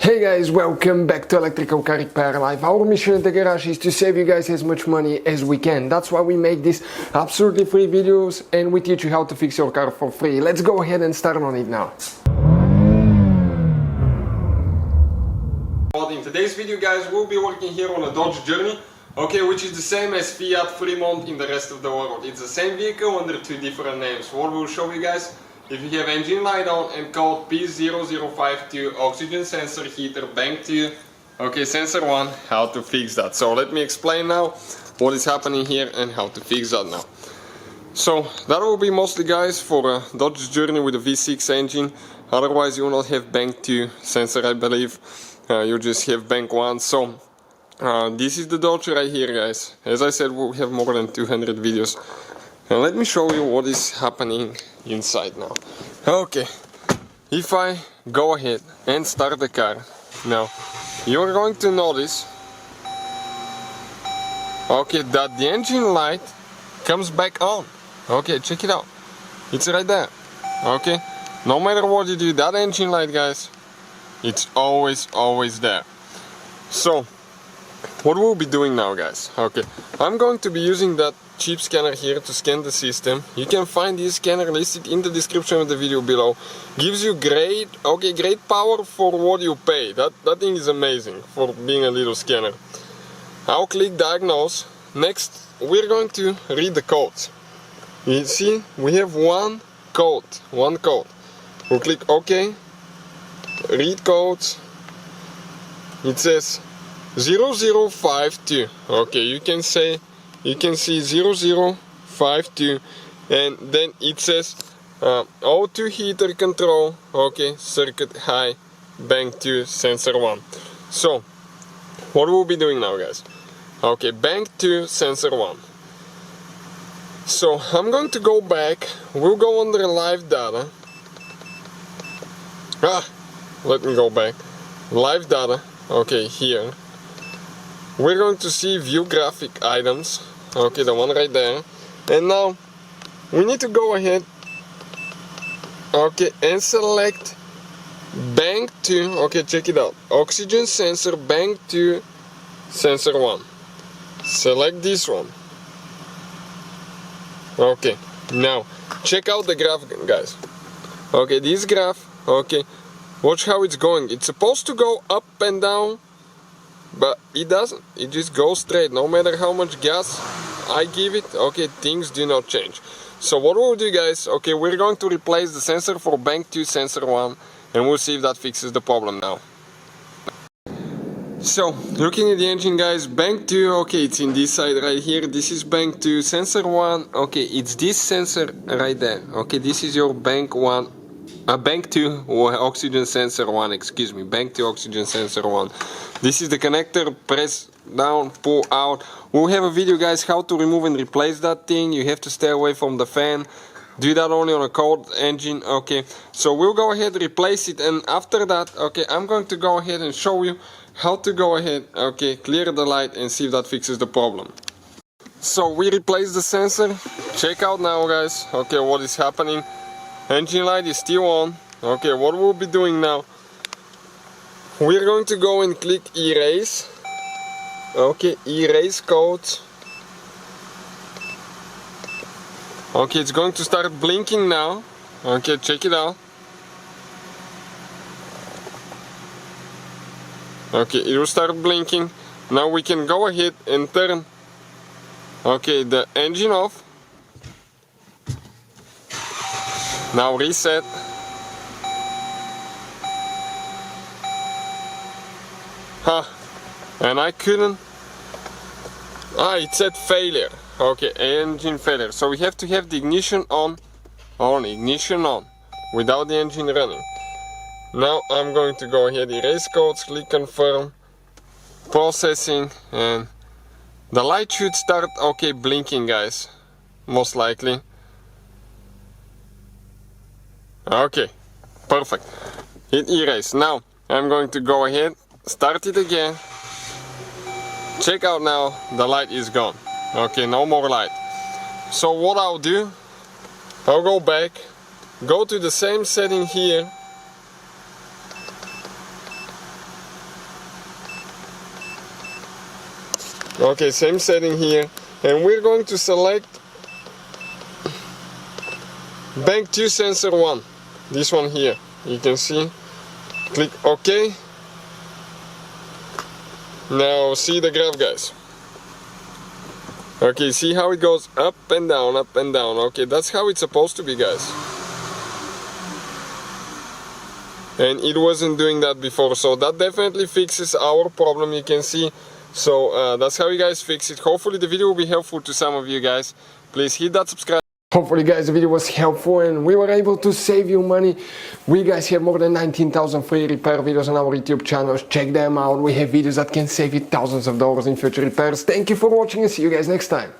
Hey guys, welcome back to Electrical Car Repair Live. Our mission at the garage is to save you guys as much money as we can. That's why we make these absolutely free videos and we teach you how to fix your car for free. Let's go ahead and start on it now. In today's video guys, we'll be working here on a Dodge Journey, which is the same as Fiat Fremont in the rest of the world. It's the same vehicle under two different names. What we'll show you guys, if you have engine light on and code P0052 oxygen sensor heater bank 2, sensor 1, how to fix that. So let me explain now what is happening here and how to fix that now. So that will be mostly guys for a Dodge Journey with a V6 engine, otherwise you will not have bank 2 sensor I believe, you just have bank 1. So this is the Dodge right here guys. As I said, we have more than 200 videos. Now let me show you what is happening inside now. If I go ahead and start the car, now you're going to notice that the engine light comes back on. Check it out, it's right there. No matter what you do, that engine light guys, it's always there. So what we'll be doing now guys, I'm going to be using that cheap scanner here to scan the system. You can find this scanner listed in the description of the video below. Gives you great power for what you pay. That thing is amazing for being a little scanner. I'll click diagnose. Next we're going to read the codes. You see we have one code. We'll click OK, read codes. It says 0052. You can see 0052, and then it says O2 heater control, circuit high, bank 2 sensor 1. So what we'll be doing now guys, bank 2 sensor 1. So I'm going to go back, we'll go under live data. Let me go back, live data, here. We're going to see view graphic items, the one right there. And now we need to go ahead, and select bank 2, check it out, oxygen sensor bank 2 sensor 1. Select this one. Now check out the graph guys. This graph, watch how it's going. It's supposed to go up and down, but it doesn't. It just goes straight. No matter how much gas I give it, things do not change. So what we'll do guys, we're going to replace the sensor for bank 2 sensor 1, and we'll see if that fixes the problem now. So looking at the engine guys, bank 2, it's in this side right here. This is bank 2 sensor 1, it's this sensor right there. This is your bank 1. Bank 2 oxygen sensor 1, excuse me, bank 2 oxygen sensor 1. This is the connector, press down, pull out. We'll have a video guys how to remove and replace that thing. You have to stay away from the fan. Do that only on a cold engine, So we'll go ahead and replace it, and after that, I'm going to go ahead and show you how to go ahead, clear the light and see if that fixes the problem. So we replaced the sensor. Check out now guys, what is happening. Engine light is still on. What we'll be doing now, we're going to go and click erase. Erase codes. It's going to start blinking now. Check it out. It will start blinking. Now we can go ahead and turn the engine off. Now reset. And I couldn't. It said failure. Engine failure. So we have to have the ignition on, ignition on, without the engine running. Now I'm going to go ahead, erase codes, click confirm, processing, and the light should start blinking guys, most likely. Perfect. Hit erase. Now I'm going to go ahead, start it again. Check out now, the light is gone. No more light. So what I'll do, I'll go back, go to the same setting here, Okay, same setting here, and we're going to select bank 2 sensor 1, this one here, you can see. Click OK. Now see the graph, guys. Okay, see how it goes up and down, up and down. Okay, that's how it's supposed to be, guys. And it wasn't doing that before, so that definitely fixes our problem, you can see. So that's how you guys fix it. Hopefully the video will be helpful to some of you guys. Please hit that subscribe. Hopefully guys the video was helpful and we were able to save you money. We guys have more than 19,000 free repair videos on our YouTube channels. Check them out. We have videos that can save you thousands of dollars in future repairs. Thank you for watching and see you guys next time.